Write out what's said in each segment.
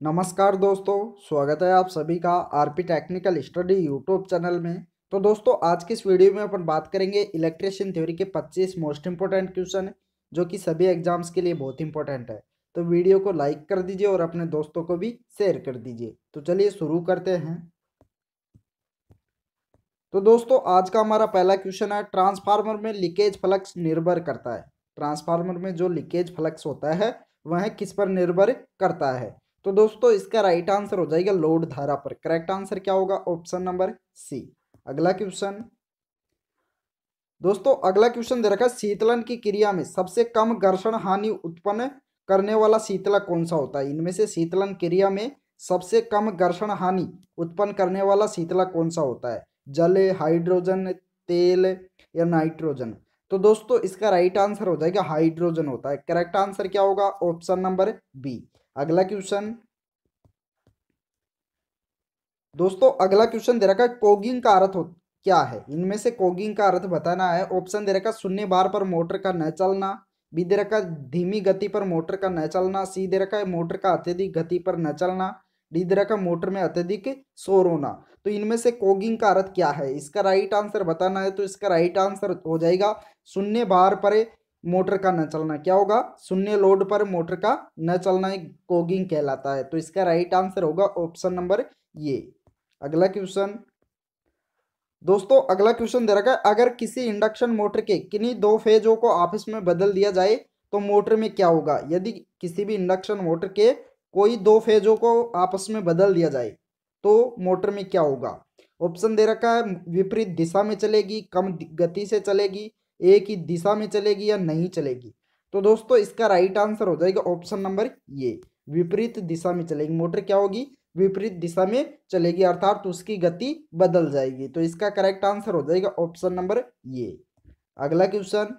नमस्कार दोस्तों, स्वागत है आप सभी का RP technical study YouTube channel में। तो दोस्तों, आज की इस वीडियो में अपन बात करेंगे इलेक्ट्रिशियन थ्योरी के 25 मोस्ट इंपॉर्टेंट क्वेश्चन जो कि सभी एग्जाम्स के लिए बहुत इंपॉर्टेंट है। तो वीडियो को लाइक कर दीजिए और अपने दोस्तों को भी शेयर कर दीजिए। तो चलिए शुरू करते हैं। तो दोस्तों, आज का हमारा पहला क्वेश्चन है, ट्रांसफार्मर में लीकेज फ्लक्स निर्भर करता है। ट्रांसफार्मर में जो लीकेज फ्लक्स होता है वह किस पर निर्भर करता है। तो दोस्तों, इसका राइट आंसर हो जाएगा लोड धारा पर। करेक्ट आंसर क्या होगा? Option number C. अगला क्वेश्चन। दोस्तों, अगला क्वेश्चन दे रखा है, शीतलन की क्रिया में सबसे कम घर्षण हानि उत्पन्न करने वाला शीतलक कौन सा होता है? इनमें से शीतलन क्रिया में सबसे कम घर्षण हानि उत्पन्न करने वाला शीतलक कौन सा होता है? जल, हाइड्रोजन, तेल या नाइट्रोजन? तो दोस्तों, इसका राइट आंसर हो जाएगा हाइड्रोजन होता है। करेक्ट आंसर क्या होगा? Option number B. अगला क्वेश्चन। दोस्तों, अगला क्वेश्चन दे रखा है, कोगिंग का अर्थ क्या है? इनमें से कोगिंग का अर्थ बताना है। ऑप्शन दे रखा है, शून्य भार पर मोटर का न चलना। बी दे रखा है, धीमी गति पर मोटर का न चलना। सी दे रखा है, मोटर का अत्यधिक गति पर न चलना। डी दे रखा है, मोटर में अत्यधिक शोर होना। तो इनमें से कोगिंग का अर्थ क्या है? इसका राइट आंसर बताना है। तो इसका राइट आंसर हो जाएगा शून्य भार पर मोटर का न चलना। क्या होगा? शून्य लोड पर मोटर का न चलना एक कोगिंग कहलाता है। तो इसका राइट आंसर होगा ऑप्शन नंबर ये। अगला क्वेश्चन। दोस्तों, अगला क्वेश्चन दे रखा है, अगर किसी इंडक्शन मोटर के किन्हीं दो फेजों को आपस में बदल दिया जाए तो मोटर में क्या होगा? यदि किसी भी इंडक्शन मोटर के कोई दो फेजों को आपस में बदल दिया जाए तो मोटर में क्या होगा? ऑप्शन दे रखा है, विपरीत दिशा में चलेगी, कम गति से चलेगी, एक ही दिशा में चलेगी या नहीं चलेगी? तो दोस्तों, इसका राइट आंसर हो जाएगा ऑप्शन नंबर ये, विपरीत दिशा में चलेगी। मोटर क्या होगी? विपरीत दिशा में चलेगी, अर्थात उसकी गति बदल जाएगी। तो इसका करेक्ट आंसर हो जाएगा ऑप्शन नंबर ये। अगला क्वेश्चन।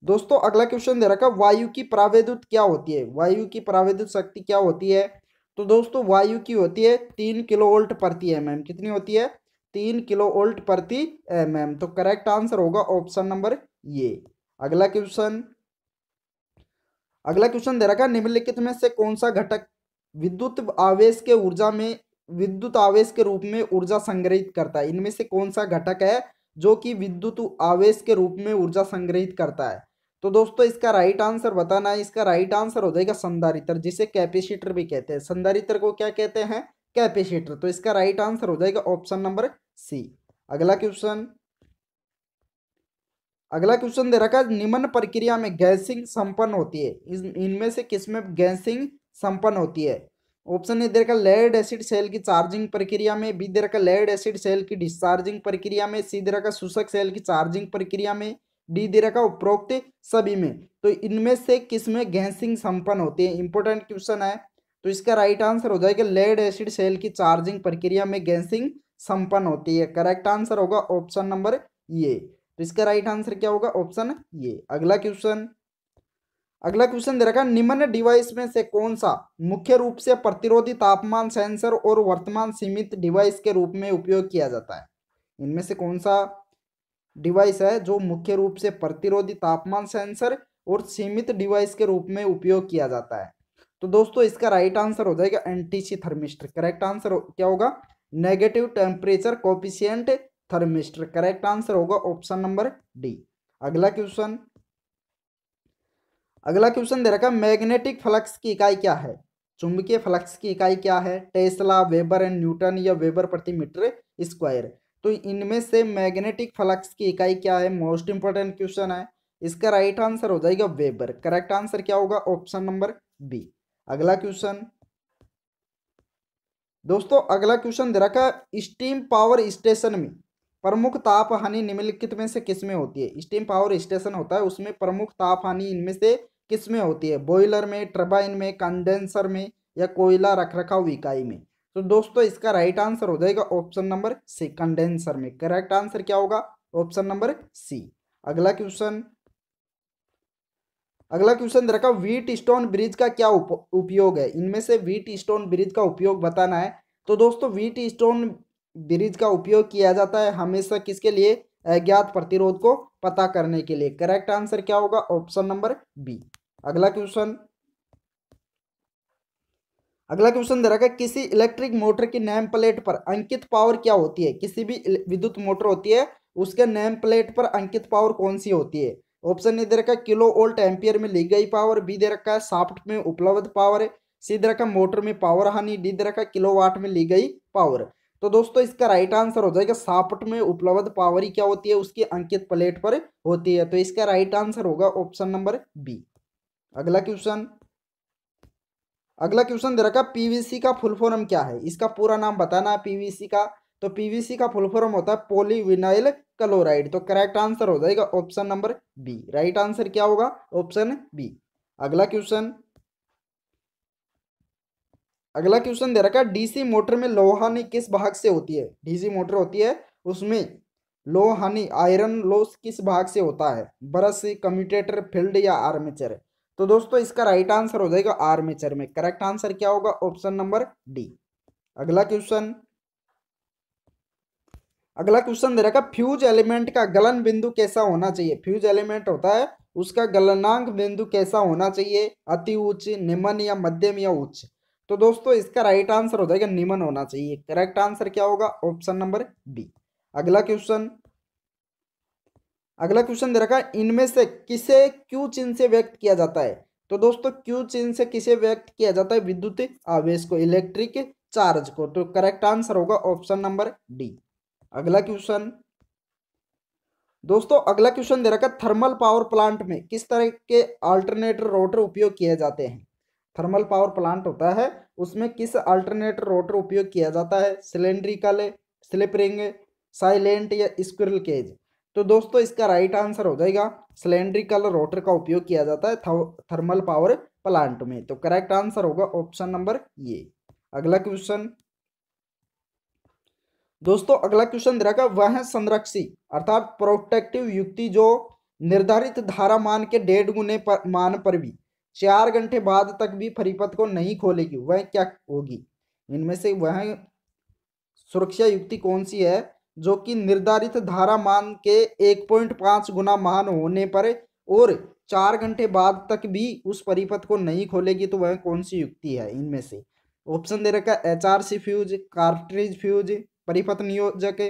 दोस्तों, अगला क्वेश्चन दे रखा, वायु की प्रावेदुत क्या होती है? वायु की प्रावेदुत शक्ति क्या होती है? तो दोस्तों, वायु की होती है 3 किलोवोल्ट प्रति एमएम। कितनी होती है? 3 किलोवोल्ट प्रति एमएम। तो करेक्ट आंसर होगा ऑप्शन नंबर ये। अगला क्वेश्चन। अगला क्वेश्चन दे रखा, निम्नलिखित में से कौन सा घटक विद्युत आवेश के ऊर्जा में विद्युत आवेश के रूप में ऊर्जा संग्रहित करता है? इनमें से कौन सा घटक है जो कि विद्युत आवेश के रूप में ऊर्जा संग्रहित करता है? तो दोस्तों, इसका राइट आंसर बताना है। इसका राइट आंसर हो जाएगा संधारित्र, जिसे कैपेसिटर भी कहते हैं। संधारित्र को क्या कहते हैं? कैपेसिटर। तो इसका राइट आंसर हो जाएगा ऑप्शन नंबर सी। अगला क्वेश्चन। अगला क्वेश्चन दे रखा है, निम्न प्रक्रिया में गैसिंग संपन्न होती है। इनमें से किसमें गैसिंग संपन्न होती है? ऑप्शन ए दे रखा, लेड एसिड सेल की चार्जिंग प्रक्रिया में। बी दे रखा, लेड एसिड सेल की डिस्चार्जिंग प्रक्रिया में। सी दे रखा, शुष्क सेल की चार्जिंग प्रक्रिया में। डी दे रखा, उपरोक्त सभी में। तो इनमें से किसमें गैसिंग संपन्न होती है? इंपॉर्टेंट क्वेश्चन है। तो इसका राइट आंसर हो जाएगा, लेड एसिड सेल की चार्जिंग प्रक्रिया में गैसिंग संपन्न होती है। करेक्ट आंसर होगा ऑप्शन नंबर ये। तो इसका राइट आंसर क्या होगा? ऑप्शन ये। अगला क्वेश्चन। अगला क्वेश्चन दे रखा है, निम्न डिवाइस में से कौन सा मुख्य रूप से प्रतिरोधी तापमान सेंसर और वर्तमान सीमित डिवाइस के रूप में उपयोग किया जाता है? इनमें से कौन सा डिवाइस है जो मुख्य रूप से प्रतिरोधी तापमान सेंसर और सीमित डिवाइस के रूप में उपयोग किया जाता है? तो दोस्तों, इसका राइट आंसर हो जाएगा एनटीसी थर्मिस्टर। करेक्ट आंसर क्या होगा? Negative temperature coefficient thermistor. Correct answer होगा ऑप्शन नंबर डी। अगला क्वेश्चन। अगला क्वेश्चन दे रखा है, मैग्नेटिक फ्लक्स की इकाई क्या है? चुंबकीय फ्लक्स की इकाई क्या है? टेस्ला, वेबर एंड न्यूटन या वेबर प्रति मीटर स्क्वायर? तो इनमें से मैग्नेटिक फ्लक्स की इकाई क्या है? मोस्ट इंपोर्टेंट क्वेश्चन है। इसका राइट आंसर हो जाएगा वेबर। करेक्ट आंसर क्या होगा? Option number B. अगला क्वेश्चन। दोस्तों, अगला क्वेश्चन दे रखा है, स्टीम पावर स्टेशन में प्रमुख ताप हानि निम्नलिखित में से किसमें होती है? स्टीम पावर स्टेशन होता है, उसमें प्रमुख ताप हानि इनमें से किसमें होती है? बॉयलर में, टरबाइन में, कंडेंसर में या कोयला रखरखाव इकाई में? तो दोस्तों, इसका राइट आंसर हो जाएगा ऑप्शन नंबर सी, कंडेंसर में। करेक्ट आंसर क्या होगा? Option number C. अगला क्वेश्चन। अगला क्वेश्चन दे रखा, व्हीट स्टोन ब्रिज का क्या उपयोग है? इनमें से व्हीट स्टोन ब्रिज का उपयोग बताना है। तो दोस्तों, व्हीट स्टोन ब्रिज का उपयोग किया जाता है हमेशा किसके लिए? अज्ञात प्रतिरोध को पता करने के लिए। करेक्ट आंसर क्या होगा? Option number B. अगला क्वेश्चन। अगला क्वेश्चन दे रखा है किसी इलेक्ट्रिक मोटर की नेम प्लेट पर अंकित पावर क्या होती है। किसी भी विद्युत मोटर होती है उसके नेम प्लेट पर अंकित पावर कौन सी होती है। ऑप्शन ए दे रखा है किलो वोल्ट एम्पियर में ली गई पावर, बी दे रखा है शाफ्ट में उपलब्ध पावर, सी दे रखा है मोटर में पावर हानि, डी दे रखा है किलोवाट में ली गई पावर। तो दोस्तों इसका राइट आंसर हो जाएगा शाफ्ट में उपलब्ध पावर ही क्या होती है उसकी अंकित प्लेट पर होती है। तो इसका राइट आंसर होगा ऑप्शन नंबर बी। अगला क्वेश्चन दे रखा पीवीसी का फुल फॉर्म क्या है। इसका पूरा नाम बताना है पीवीसी का। तो पीवीसी का फुल फॉर्म होता है पॉलीविनाइल क्लोराइड। तो करेक्ट आंसर हो जाएगा option number B. Right answer क्या होगा ऑप्शन बी। अगला क्वेश्चन दे रखा है डीसी मोटर में लोहानी किस भाग से होती है। डीसी मोटर होती है उसमें लोहानी आयरन लॉस किस भाग से होता है, ब्रश, कम्यूटेटर, फील्ड या आर्मेचर। तो दोस्तों इसका राइट आंसर हो जाएगा आर्मेचर में। करेक्ट आंसर क्या होगा ऑप्शन नंबर डी। अगला क्वेश्चन दे रखा फ्यूज एलिमेंट का गलन बिंदु कैसा होना चाहिए। फ्यूज एलिमेंट होता है उसका गलनांक बिंदु कैसा होना चाहिए, अति उच्च, निम्न या मध्यम या उच्च। तो दोस्तों इसका राइट आंसर हो जाएगा निम्न होना चाहिए। करेक्ट आंसर क्या होगा ऑप्शन नंबर बी। अगला क्वेश्चन दे रखा है इनमें से किसे क्यू चिन्ह से व्यक्त किया जाता है। तो दोस्तों क्यू चिन्ह से किसे व्यक्त किया जाता है, विद्युत आवेश को, इलेक्ट्रिक चार्ज को। तो करेक्ट आंसर होगा ऑप्शन नंबर डी। अगला क्वेश्चन दे रखा है थर्मल पावर प्लांट में किस तरह के अल्टरनेटर रोटर उपयोग किए जाते हैं। थर्मल पावर प्लांट होता है उसमें किस अल्टरनेटर रोटर उपयोग किया जाता है, सिलेंड्रिकल, स्लिप रिंग, साइलेंट या स्क्विरल केज। तो दोस्तों इसका राइट आंसर हो जाएगा सिलेंड्रिकल रोटर का उपयोग किया जाता है थर्मल पावर प्लांट में। तो करेक्ट आंसर होगा ऑप्शन नंबर ये। अगला क्वेश्चन दे रखा वह संरक्षी अर्थात प्रोटेक्टिव युक्ति जो निर्धारित धारा मान के 1.5 गुने मान पर भी 4 घंटे बाद तक भी परिपथ को नहीं खोलेगी, वह क्या होगी। इनमें से वह सुरक्षा युक्ति कौन सी है जो कि निर्धारित धारा मान के 1.5 गुना मान होने पर और 4 घंटे बाद तक भी उस परिपथ को नहीं खोलेगी। तो वह कौन सी युक्ति है इनमें से। ऑप्शन दे रखा है HRC फ्यूज, कार्ट्रिज फ्यूज, परिपथ नियोजक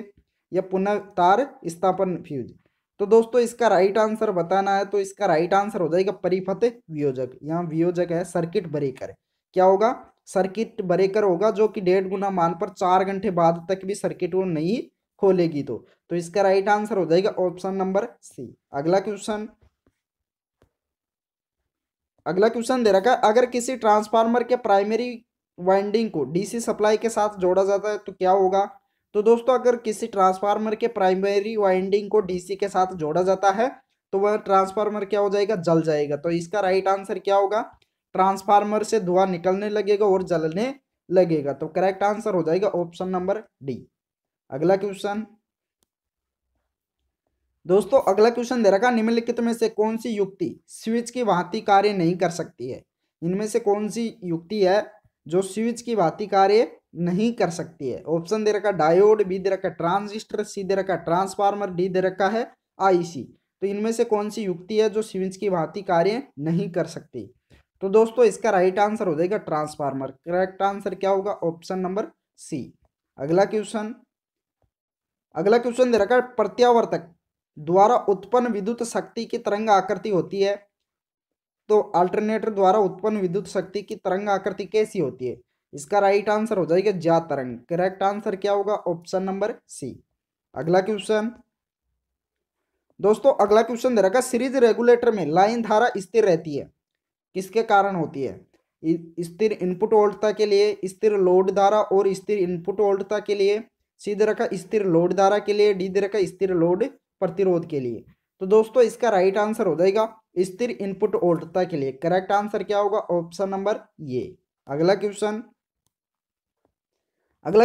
या पुनः तार स्थापन फ्यूज। तो दोस्तों इसका राइट आंसर बताना है। तो इसका राइट आंसर हो जाएगा परिपथ वियोजक। यहाँ वियोजक है सर्किट ब्रेकर। क्या होगा सर्किट ब्रेकर होगा जो कि 1.5 गुना मान पर 4 घंटे बाद तक भी सर्किट को नहीं खोलेगी। तो इसका राइट आंसर हो जाएगा ऑप्शन नंबर सी। अगला क्वेश्चन दे रखा है अगर किसी ट्रांसफार्मर के प्राइमरी वाइंडिंग को डीसी सप्लाई के साथ जोड़ा जाता है तो क्या होगा। तो दोस्तों अगर किसी ट्रांसफार्मर के प्राइमरी वाइंडिंग को डीसी के साथ जोड़ा जाता है तो वह ट्रांसफार्मर क्या हो जाएगा, जल जाएगा। तो इसका राइट आंसर क्या होगा, ट्रांसफार्मर से धुआं निकलने लगेगा और जलने लगेगा। तो करेक्ट आंसर हो जाएगा ऑप्शन नंबर डी। अगला क्वेश्चन दोस्तों दे रखा निम्नलिखित में से कौन सी युक्ति स्विच की भांति कार्य नहीं कर सकती है। इनमें से कौन सी युक्ति है जो स्विच की भांति कार्य नहीं कर सकती है। ऑप्शन दे रखा डायोड, बी दे रखा ट्रांजिस्टर, सी दे रखा ट्रांसफार्मर, डी दे रखा है आईसी। तो इनमें से कौन सी युक्ति है जो स्विच की भांति कार्य नहीं कर सकती। तो दोस्तों इसका राइट आंसर हो जाएगा ट्रांसफार्मर। करेक्ट आंसर क्या होगा ऑप्शन नंबर सी। अगला क्वेश्चन दे रखा है प्रत्यावर्तक द्वारा उत्पन्न विद्युत शक्ति की तरंग आकृति होती है। तो अल्टरनेटर द्वारा उत्पन्न विद्युत शक्ति की तरंग आकृति कैसी होती है। इसका राइट आंसर हो जाएगा ज्या तरंग। करेक्ट आंसर क्या होगा ऑप्शन नंबर सी। अगला क्वेश्चन दे रखा सीरीज रेगुलेटर में लाइन धारा स्थिर रहती है किसके कारण होती है। स्थिर इनपुट वोल्टता के लिए, स्थिर लोड धारा और स्थिर इनपुट वोल्टता के लिए, सी दे रखा स्थिर लोड धारा के लिए, डी दे रखा स्थिर लोड प्रतिरोध के लिए। तो दोस्तों इसका राइट आंसर हो जाएगा स्थिर इनपुट वोल्टता के लिए। करेक्ट आंसर क्या होगा ऑप्शन नंबर ये। अगला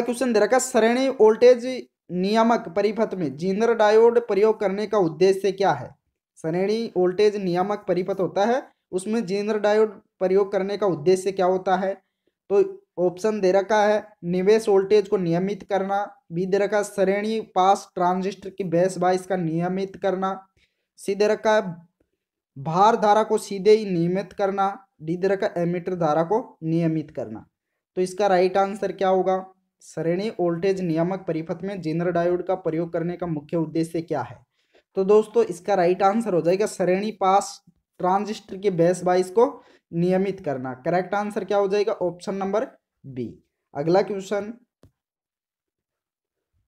क्वेश्चन दे रखा श्रेणी वोल्टेज नियामक परिपथ में जीनर डायोड प्रयोग करने का उद्देश्य क्या है। श्रेणी वोल्टेज नियामक परिपथ होता है उसमें जीनर डायोड प्रयोग करने का उद्देश्य क्या होता है। तो ऑप्शन दे रखा है निवेश वोल्टेज को नियमित करना, बी दे रखा श्रेणी पास ट्रांजिस्टर की बेस बाइस का नियमित करना, सी दे रखा है भार धारा को सीधे ही नियमित करना, डी दे रखा एमीटर धारा को नियमित करना। तो इसका राइट आंसर क्या होगा? श्रेणी वोल्टेज नियामक परिपथ में जेनर डायोड का प्रयोग करने का मुख्य उद्देश्य क्या है? तो दोस्तों इसका राइट आंसर हो जाएगा श्रेणी पास ट्रांजिस्टर के बेस बाइस को नियमित करना। करेक्ट आंसर क्या हो जाएगा? Option number B. अगला क्वेश्चन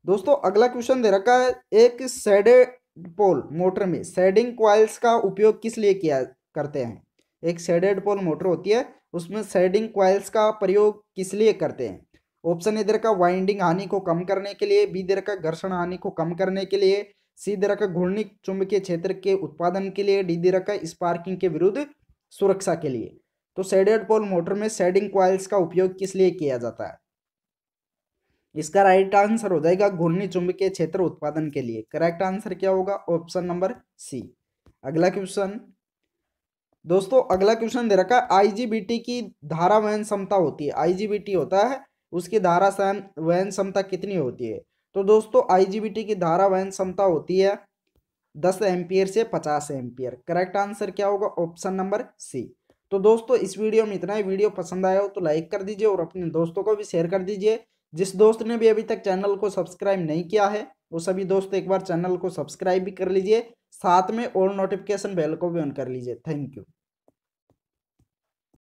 दोस्तों, अगला क्वेश्चन दे रखा है, एक शेडेड पोल मोटर में शेडिंग कॉइल्स का उपयोग किस लिए किया करते हैं? एक शेडेड पोल मोटर होती है, उसमें शेडिंग कॉइल्स का प्रयोग किस लिए करते हैं? ऑप्शन ए दे रखा वाइंडिंग हानि को कम करने के लिए, बी दे रखा घर्षण हानि को कम करने के लिए, सी दे रखा घूर्णी चुंबकीय क्षेत्र के उत्पादन के लिए, डी दे रखा स्पार्किंग के विरुद्ध सुरक्षा के लिए। तो शेडेड पोल मोटर में शेडिंग कॉइल्स का उपयोग किस लिए किया जाता है? इसका राइट आंसर हो जाएगा घूर्णी चुंबकीय क्षेत्र उत्पादन के लिए। करेक्ट आंसर क्या होगा? Option number C. अगला क्वेश्चन दोस्तों, अगला क्वेश्चन दे रखा है, आईजीबीटी की धारा वहन क्षमता होती है, आईजीबीटी होता है, उसकी धारा वहन क्षमता कितनी होती है? तो दोस्तों आईजीबीटी की धारा वहन क्षमता होती है 10 एम्पियर से 50 एम्पियर। करेक्ट आंसर क्या होगा? Option number C. तो दोस्तों इस वीडियो में इतना ही। वीडियो पसंद आया हो तो लाइक कर दीजिए और अपने दोस्तों को भी शेयर कर दीजिए। जिस दोस्त ने भी अभी तक चैनल को सब्सक्राइब नहीं किया है वो सभी दोस्त एक बार चैनल को सब्सक्राइब भी कर लीजिए, साथ में ऑल नोटिफिकेशन बेल को भी ऑन कर लीजिए। Thank you.